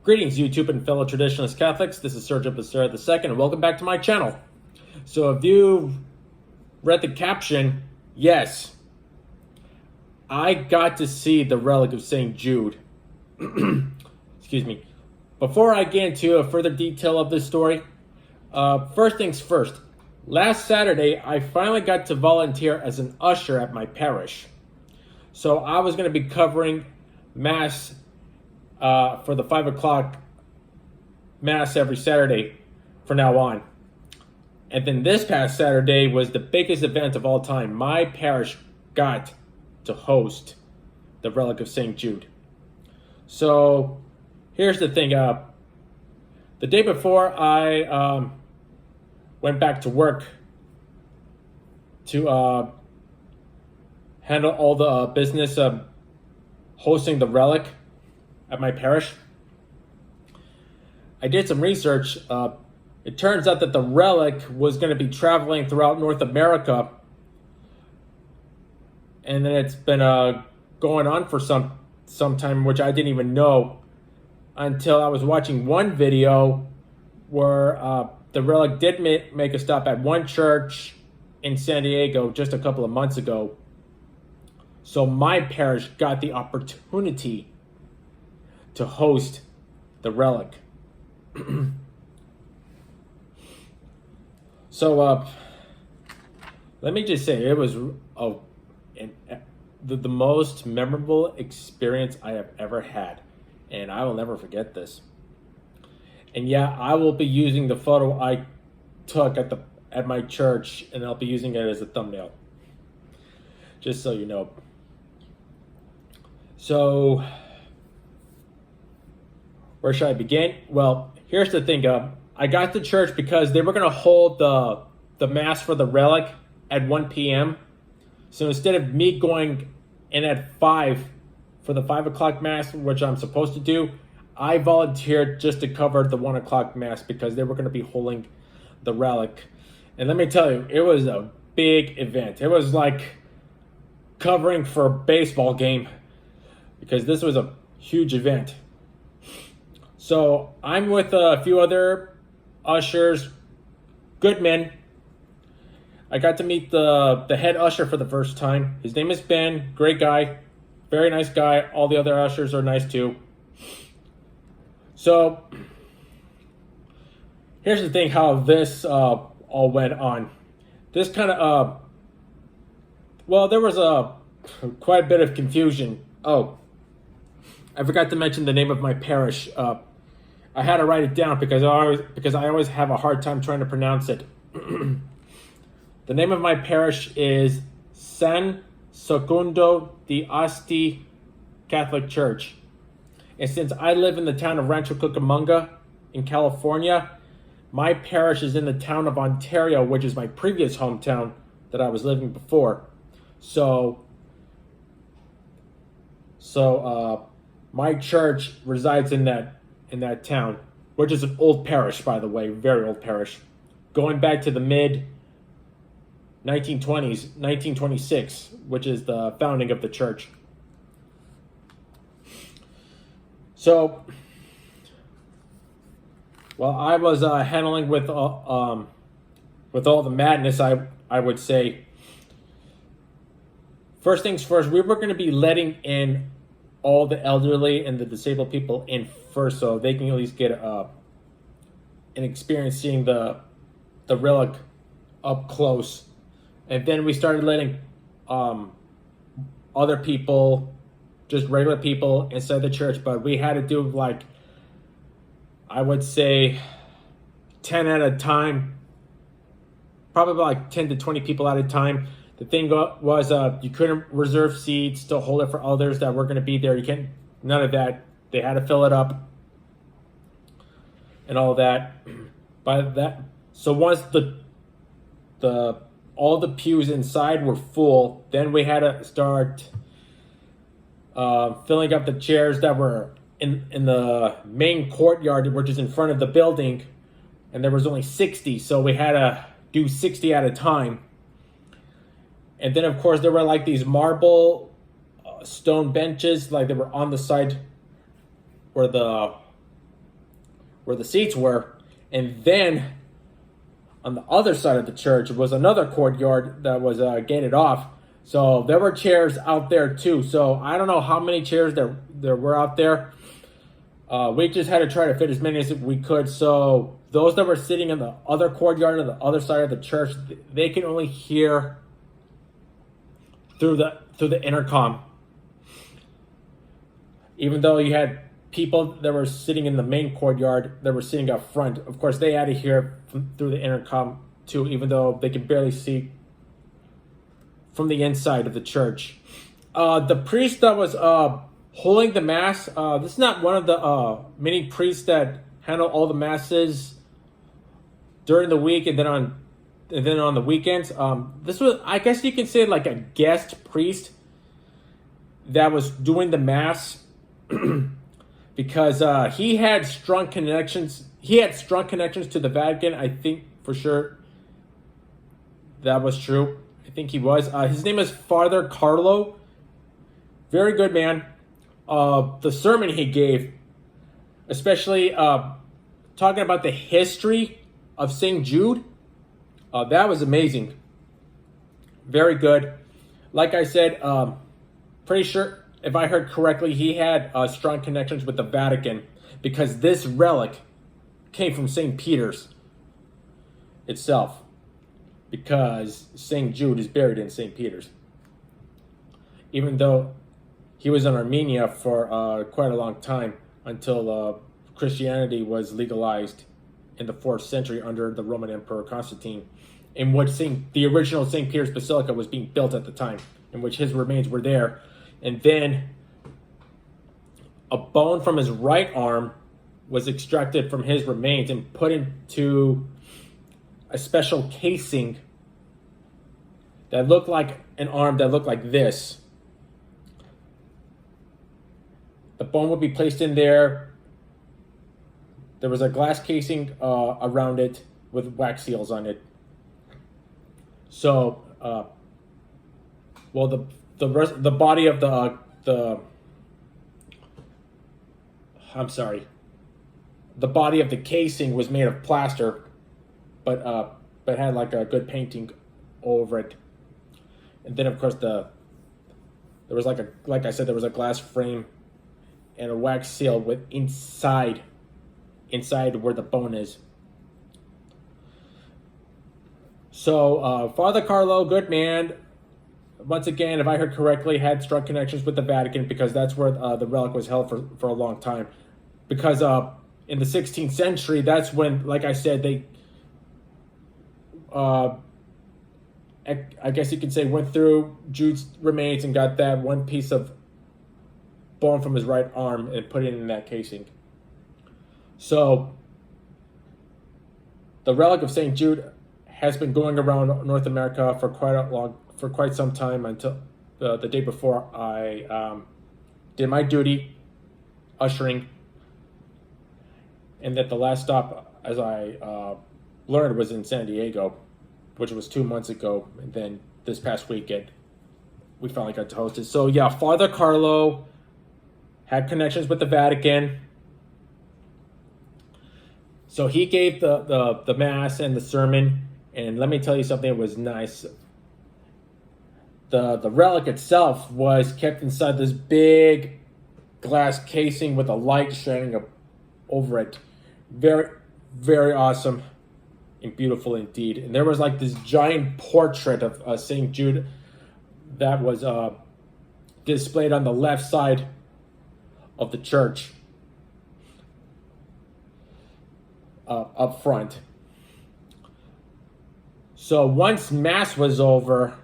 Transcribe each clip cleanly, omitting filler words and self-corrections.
Greetings, YouTube and fellow traditionalist Catholics. This is Sergio Becerra II, and welcome back to my channel. So if you've read the caption, yes, I got to see the Relic of St. Jude. Excuse me. Before I get into a further detail of this story, first things first. Last Saturday, I finally got to volunteer as an usher at my parish. So I was going to be covering Mass for the 5 o'clock Mass every Saturday from now on. And then this past Saturday was the biggest event of all time. My parish got to host the Relic of St. Jude. So here's the thing. The day before I went back to work to handle all the business of hosting the Relic at my parish, I did some research. It turns out that the Relic was going to be traveling throughout North America, and then it's been going on for some time, which I didn't even know until I was watching one video where the Relic did make a stop at one church in San Diego just a couple of months ago. So my parish got the opportunity to host the Relic. So let me just say, it was the most memorable experience I have ever had, and I will never forget this. And yeah, I will be using the photo I took at my church, and I'll be using it as a thumbnail, just so you know. So where should I begin? Well, here's the thing. I got to church because they were going to hold the Mass for the Relic at 1 p.m. So instead of me going in at 5 for the 5 o'clock Mass, which I'm supposed to do, I volunteered just to cover the 1 o'clock Mass because they were going to be holding the Relic. And let me tell you, it was a big event. It was like covering for a baseball game because this was a huge event. So I'm with a few other ushers, good men. I got to meet the head usher for the first time. His name is Ben, great guy, very nice guy. All the other ushers are nice too. So here's the thing, how this all went on. This kind of, well, there was quite a bit of confusion. Oh, I forgot to mention the name of my parish. I had to write it down because I always have a hard time trying to pronounce it. The name of my parish is San Segundo de Asti Catholic Church. And since I live in the town of Rancho Cucamonga in California, my parish is in the town of Ontario, which is my previous hometown that I was living before. So my church resides in that town, which is an old parish, by the way, very old parish, going back to the mid 1920s, 1926, which is the founding of the church. So, while I was handling with all the madness, I would say, first things first, we were going to be letting in all the elderly and the disabled people in first, so they can at least get an experience seeing the Relic up close. And then we started letting other people, just regular people, inside the church. But we had to do, like, I would say 10 at a time, probably like 10 to 20 people at a time. The thing was, you couldn't reserve seats to hold it for others that were going to be there. You can't, none of that. They had to fill it up and all that. So once all the pews inside were full, then we had to start filling up the chairs that were in the main courtyard, which is in front of the building, and there was only 60, so we had to do 60 at a time. And then, of course, there were like these marble stone benches, like they were on the side where the where the seats were. And then on the other side of the church was another courtyard that was gated off. So there were chairs out there too. So I don't know how many chairs there were out there. We just had to try to fit as many as we could. So those that were sitting in the other courtyard on the other side of the church, they can only hear through the intercom. Even though you had people that were sitting in the main courtyard that were sitting up front, of course they had to hear through the intercom too, even though they could barely see from the inside of the church. The priest that was holding the mass, this is not one of the many priests that handle all the masses during the week and then on the weekends. This was, I guess you can say, like a guest priest that was doing the mass because he had strong connections. He had strong connections to the Vatican. I think for sure that was true. I think he was. His name is Father Carlo. Very good man. The sermon he gave, especially talking about the history of St. Jude, that was amazing. Very good. Like I said, pretty sure, if I heard correctly, he had strong connections with the Vatican because this relic came from St. Peter's itself, because St. Jude is buried in St. Peter's. Even though he was in Armenia for quite a long time, until Christianity was legalized in the 4th century under the Roman Emperor Constantine, in which the original St. Peter's Basilica was being built at the time, in which his remains were there. And then a bone from his right arm was extracted from his remains and put into a special casing that looked like an arm that looked like this. The bone would be placed in there. There was a glass casing around it with wax seals on it. So, well, the body of the body of the casing was made of plaster, but had like a good painting over it. And then of course there was like I said, there was a glass frame and a wax seal with inside where the bone is. So Father Carlo, good man. Once again, if I heard correctly, had strong connections with the Vatican because that's where the relic was held for a long time. Because in the 16th century, that's when, like I said, they, I guess you could say, went through Jude's remains and got that one piece of bone from his right arm and put it in that casing. So the relic of St. Jude has been going around North America for quite some time, until the day before I did my duty ushering, and that the last stop, as I learned, was in San Diego, which was 2 months ago, and then this past weekend we finally got to host it. So yeah, Father Carlo had connections with the Vatican, so he gave the mass and the sermon. And let me tell you something, it was nice. The relic itself was kept inside this big glass casing with a light shining up over it. Very, very awesome and beautiful indeed. And there was like this giant portrait of St. Jude that was displayed on the left side of the church up front. So once Mass was over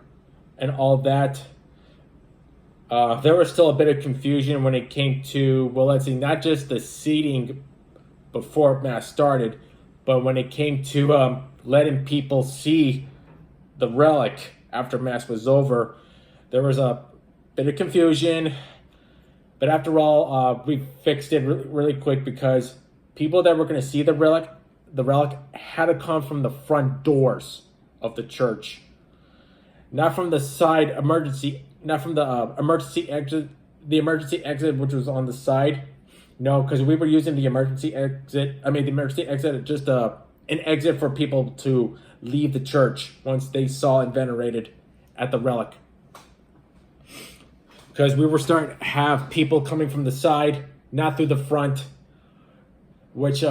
and all that, there was still a bit of confusion when it came to, well, let's see, not just the seating before Mass started, but when it came to letting people see the relic after Mass was over, there was a bit of confusion. But after all, we fixed it really quick, because people that were going to see the relic had to come from the front doors of the church, not from the side emergency, not from the emergency exit, which was on the side, No, because we were using the emergency exit. I mean, the emergency exit is just an exit for people to leave the church once they saw and venerated at the relic. Because we were starting to have people coming from the side, not through the front, which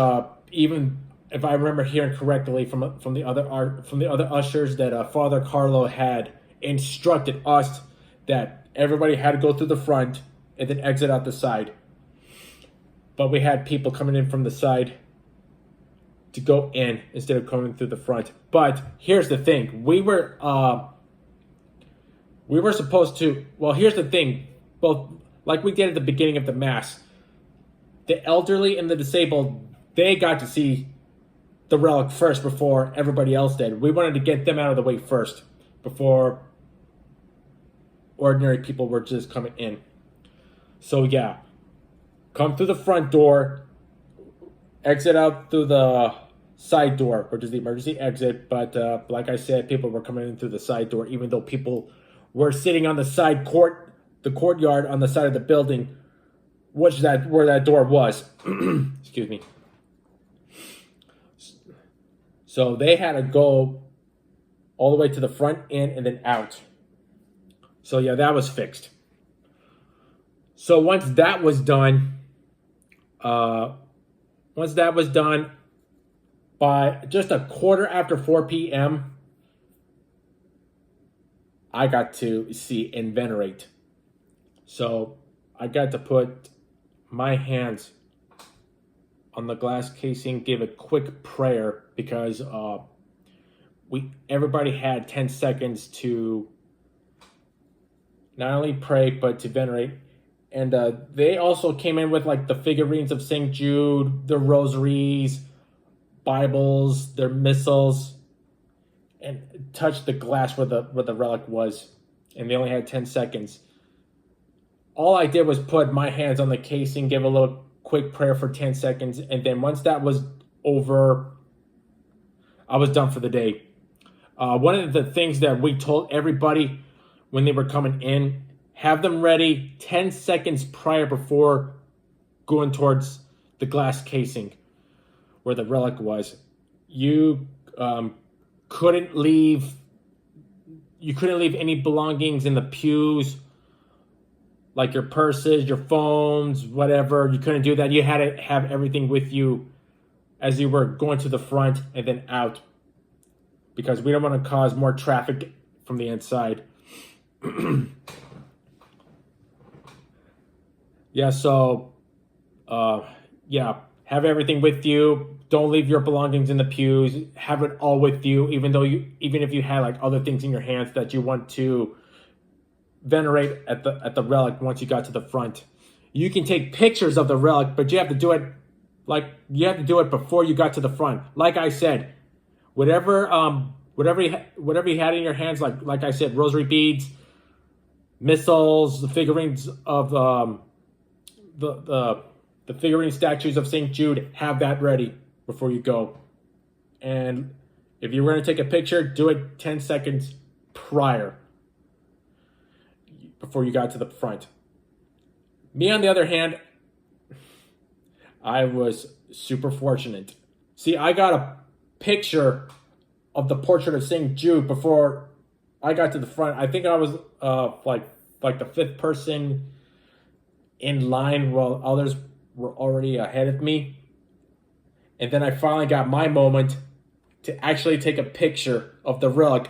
even if I remember hearing correctly from the other ushers, that Father Carlo had instructed us that everybody had to go through the front and then exit out the side. But we had people coming in from the side to go in instead of coming through the front. But here's the thing: we were supposed to. Well, here's the thing: both like we did at the beginning of the mass, the elderly and the disabled, they got to see the relic first before everybody else did. We wanted to get them out of the way first before ordinary people were just coming in. So yeah, come through the front door, exit out through the side door, which is the emergency exit. But like I said, people were coming in through the side door, even though people were sitting on the side the courtyard on the side of the building, where that door was. Excuse me. So they had to go all the way to the front, in, and then out. So yeah, that was fixed. So once that was done, by just a quarter after 4 p.m., I got to see and venerate. So I got to put my hands on the glass casing, give a quick prayer, because everybody had 10 seconds to not only pray but to venerate. And they also came in with like the figurines of St. Jude, the rosaries, Bibles, their missals, and touched the glass where the relic was. And they only had 10 seconds. All I did was put my hands on the casing, give a little quick prayer for 10 seconds, and then once that was over, I was done for the day. One of the things that we told everybody when they were coming in, have them ready 10 seconds prior before going towards the glass casing where the relic was. You couldn't leave any belongings in the pews, like your purses, your phones, whatever. You couldn't do that. You had to have everything with you as you were going to the front and then out, because we don't want to cause more traffic from the inside. Yeah, so, have everything with you. Don't leave your belongings in the pews. Have it all with you, even if you had like other things in your hands that you want to venerate at the relic. Once you got to the front, you can take pictures of the relic, but you have to do it before you got to the front. Like I said, whatever you had in your hands, like I said, rosary beads, missals, the figurines of the figurine statues of St. Jude, have that ready before you go. And if you're going to take a picture, do it 10 seconds prior, before you got to the front. Me, on the other hand, I was super fortunate. See, I got a picture of the portrait of St. Jude before I got to the front. I think I was like the fifth person in line while others were already ahead of me. And then I finally got my moment to actually take a picture of the relic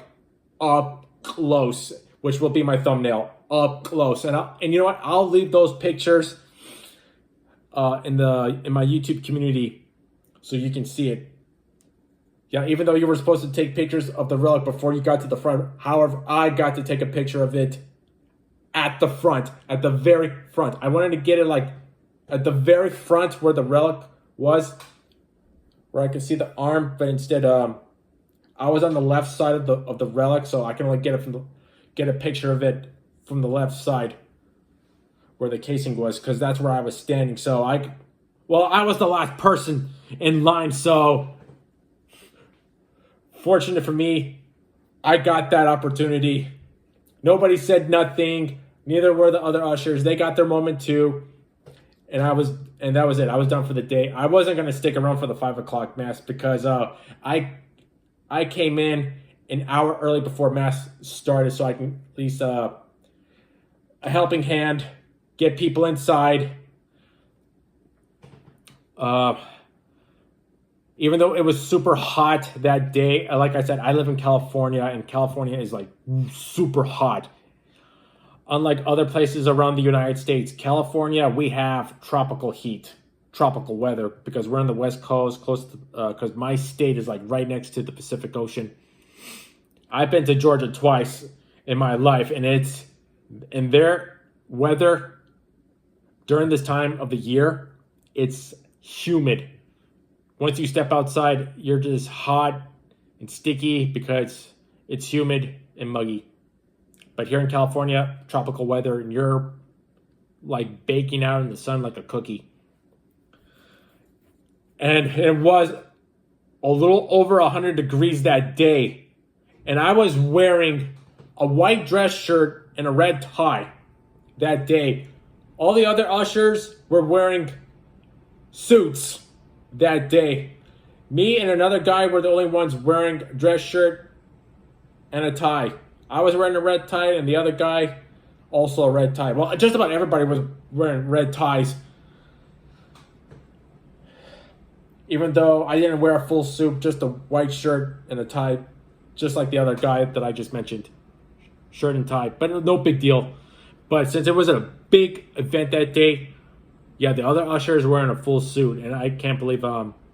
up close, which will be my thumbnail, up close. And you know what? I'll leave those pictures in my YouTube community so you can see it. Yeah, even though you were supposed to take pictures of the relic before you got to the front, however, I got to take a picture of it at the front, at the very front. I wanted to get it like at the very front where the relic was, where I could see the arm, but instead I was on the left side of the relic, so I can only get a picture of it from the left side where the casing was, because that's where I was standing. So I was the last person in line, so fortunate for me, I got that opportunity. Nobody said nothing. Neither were the other ushers. They got their moment too. and that was it. I was done for the day. I wasn't gonna stick around for the 5 o'clock mass because I came in an hour early before mass started, so I can at least a helping hand, get people inside. Even though it was super hot that day, like I said, I live in California, and California is like super hot. Unlike other places around the United States, California, we have tropical heat, tropical weather, because we're on the West Coast, close to, because my state is like right next to the Pacific Ocean. I've been to Georgia twice in my life, and their weather during this time of the year, it's humid. Once you step outside, you're just hot and sticky because it's humid and muggy. But here in California, tropical weather, and you're like baking out in the sun like a cookie. And it was a little over 100 degrees that day. And I was wearing a white dress shirt and a red tie that day. All the other ushers were wearing suits that day. Me and another guy were the only ones wearing a dress shirt and a tie. I was wearing a red tie, and the other guy also a red tie. Well, just about everybody was wearing red ties. Even though I didn't wear a full suit, just a white shirt and a tie, just like the other guy that I just mentioned. Shirt and tie, but no big deal. But since it was a big event that day, yeah, the other ushers were wearing a full suit, and I can't believe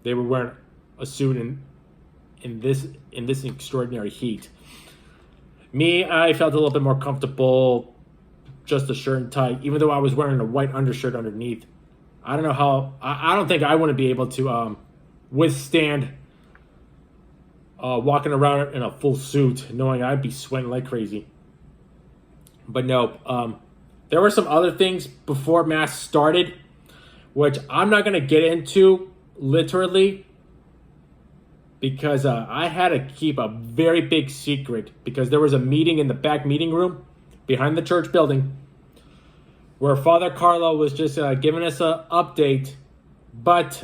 they were wearing a suit in this extraordinary heat. Me, I felt a little bit more comfortable, just a shirt and tie, even though I was wearing a white undershirt underneath. I don't know how. I don't think I wouldn't be able to withstand walking around in a full suit, knowing I'd be sweating like crazy. But no, there were some other things before mass started, which I'm not going to get into literally, because I had to keep a very big secret, because there was a meeting in the back meeting room behind the church building where Father Carlo was just giving us an update, but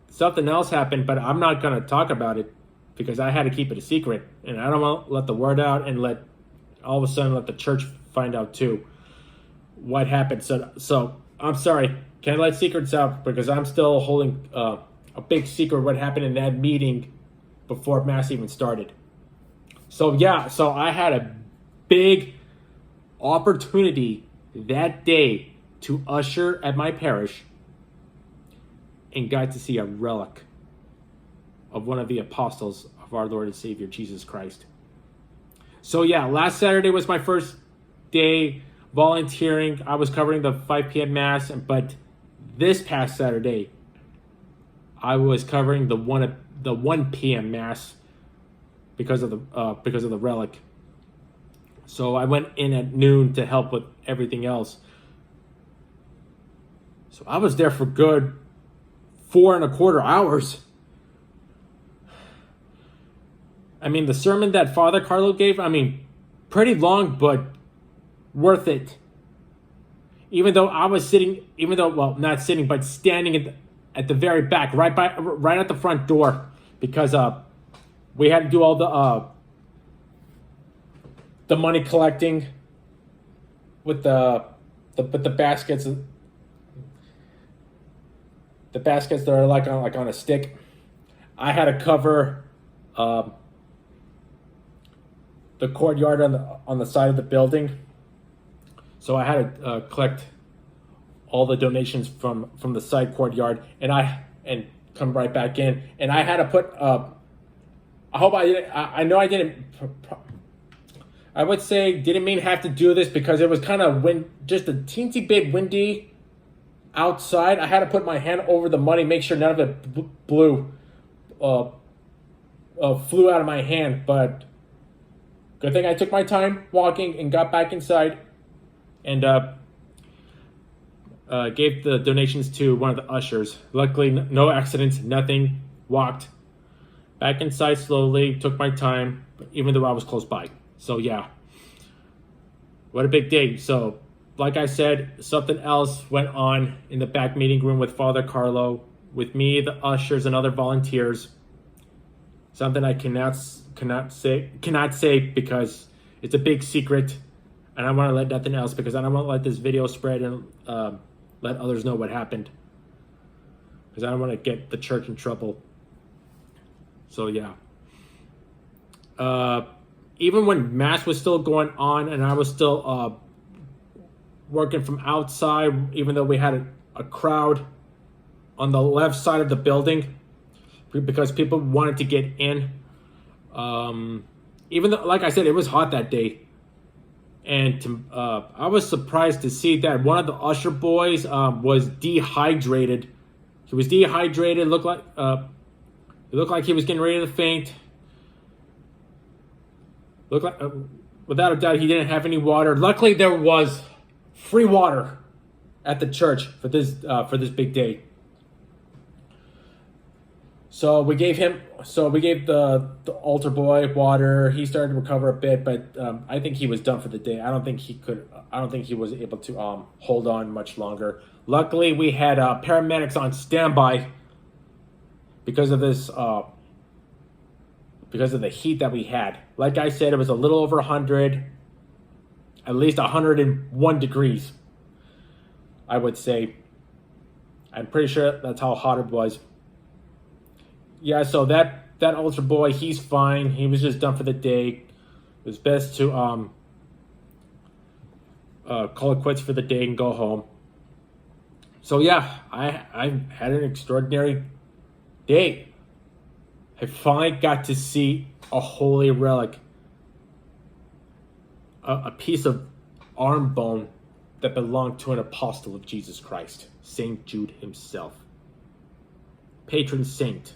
something else happened, but I'm not going to talk about it because I had to keep it a secret, and I don't want to let the word out and let all of a sudden let the church find out too what happened. So I'm sorry, can't let secrets out because I'm still holding a big secret what happened in that meeting before mass even started. So yeah, so I had a big opportunity that day to usher at my parish and got to see a relic of one of the apostles of our Lord and Savior Jesus Christ. So yeah, last Saturday was my first day volunteering. I was covering the 5 p.m. mass, but this past Saturday I was covering the 1 p.m. mass because of the relic. So I went in at noon to help with everything else. So I was there for good 4.25 hours. I mean, the sermon that Father Carlo gave, I mean, pretty long, but worth it. Even though I was sitting, not sitting, but standing at the very back, right at the front door, because we had to do all the money collecting with the baskets. The baskets that are like on a stick. I had to cover the courtyard on the side of the building, so I had to collect all the donations from the side courtyard, and come right back in. And I had to put. I hope I didn't. I know I didn't. I would say didn't mean have to do this because it was kind of just a teensy bit windy outside. I had to put my hand over the money, make sure none of it flew out of my hand. But good thing I took my time walking and got back inside, and gave the donations to one of the ushers. Luckily, no accidents, nothing. Walked back inside slowly, took my time, even though I was close by. So yeah, what a big day. So like I said, something else went on in the back meeting room with Father Carlo, with me, the ushers, and other volunteers. Something I cannot say because it's a big secret, and I want to let nothing else because I don't want to let this video spread and let others know what happened, because I don't want to get the church in trouble. So yeah. Even when Mass was still going on and I was still working from outside, even though we had a crowd on the left side of the building because people wanted to get in. Even though, like I said, it was hot that day. And I was surprised to see that one of the usher boys was dehydrated. He was dehydrated, it looked like he was getting ready to faint. Looked like, without a doubt, he didn't have any water. Luckily, there was free water at the church for this big day. So we gave the altar boy water. He started to recover a bit, but I think he was done for the day. I don't think he was able to hold on much longer. Luckily, we had paramedics on standby because of this. Because of the heat that we had. Like I said, it was a little over 100, at least 101 degrees, I would say. I'm pretty sure that's how hot it was. Yeah, so that altar boy, he's fine. He was just done for the day. It was best to call it quits for the day and go home. So yeah, I had an extraordinary day. I finally got to see a holy relic, a piece of arm bone that belonged to an apostle of Jesus Christ, Saint Jude himself, patron saint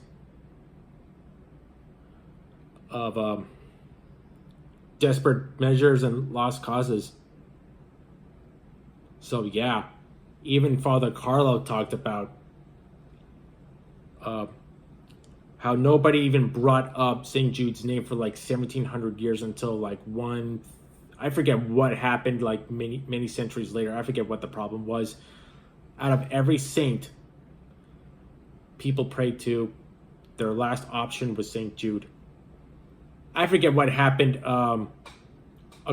of desperate measures and lost causes. So yeah, even Father Carlo talked about how nobody even brought up St. Jude's name for like 1700 years until like I forget what happened like many centuries later. I forget what the problem was. Out of every saint people prayed to, their last option was St. Jude. I forget what happened a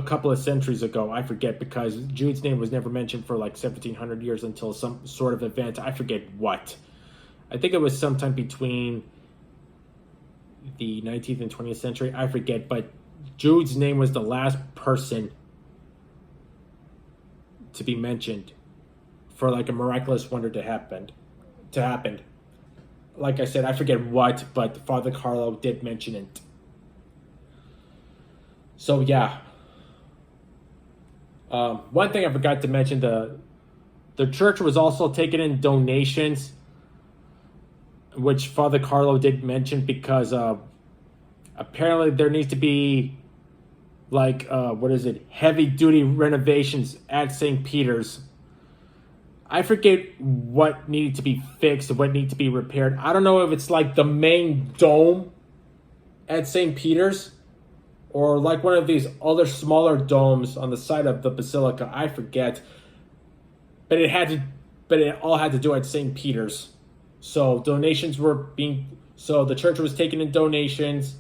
couple of centuries ago. I forget, because Jude's name was never mentioned for like 1700 years until some sort of event. I forget what. I think it was sometime between the 19th and 20th century. I forget, but Jude's name was the last person to be mentioned for like a miraculous wonder to happen. Like I said, I forget what, but Father Carlo did mention it. So yeah. One thing I forgot to mention, the church was also taking in donations, which Father Carlo did mention, because apparently there needs to be like heavy duty renovations at St. Peter's. I forget what needed to be fixed, what needed to be repaired. I don't know if it's like the main dome at St. Peter's, or like one of these other smaller domes on the side of the basilica. I forget, but it all had to do at St. Peter's. So donations were so the church was taking in donations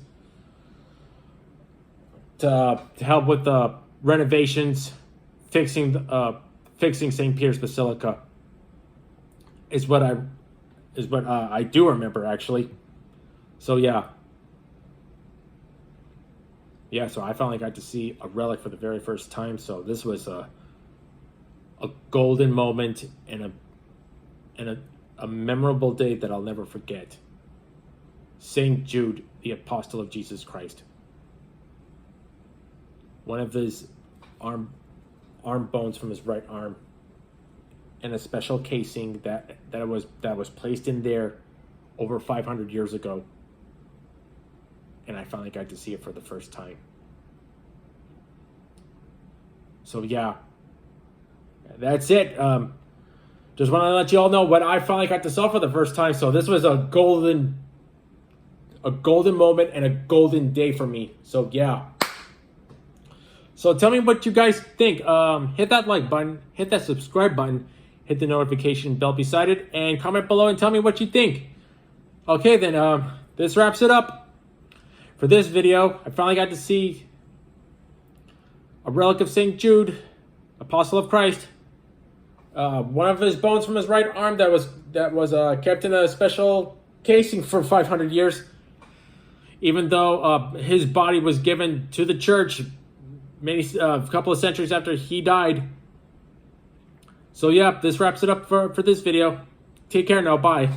to help with the renovations, fixing St. Peter's Basilica. Is what I do remember, actually. So yeah. So I finally got to see a relic for the very first time. So this was a golden moment and a memorable day that I'll never forget. Saint Jude, the apostle of Jesus Christ. One of his arm bones from his right arm, and a special casing that was placed in there over 500 years ago. And I finally got to see it for the first time. So yeah, that's it. Just want to let you all know what I finally got to sell for the first time. So this was a golden moment and a golden day for me. So yeah. So tell me what you guys think. Hit that like button, hit that subscribe button, hit the notification bell beside it, and comment below and tell me what you think. Okay, then this wraps it up for this video. I finally got to see a relic of St. Jude, Apostle of Christ. One of his bones from his right arm that was kept in a special casing for 500 years. Even though his body was given to the church a couple of centuries after he died. So yeah, this wraps it up for this video. Take care now. Bye.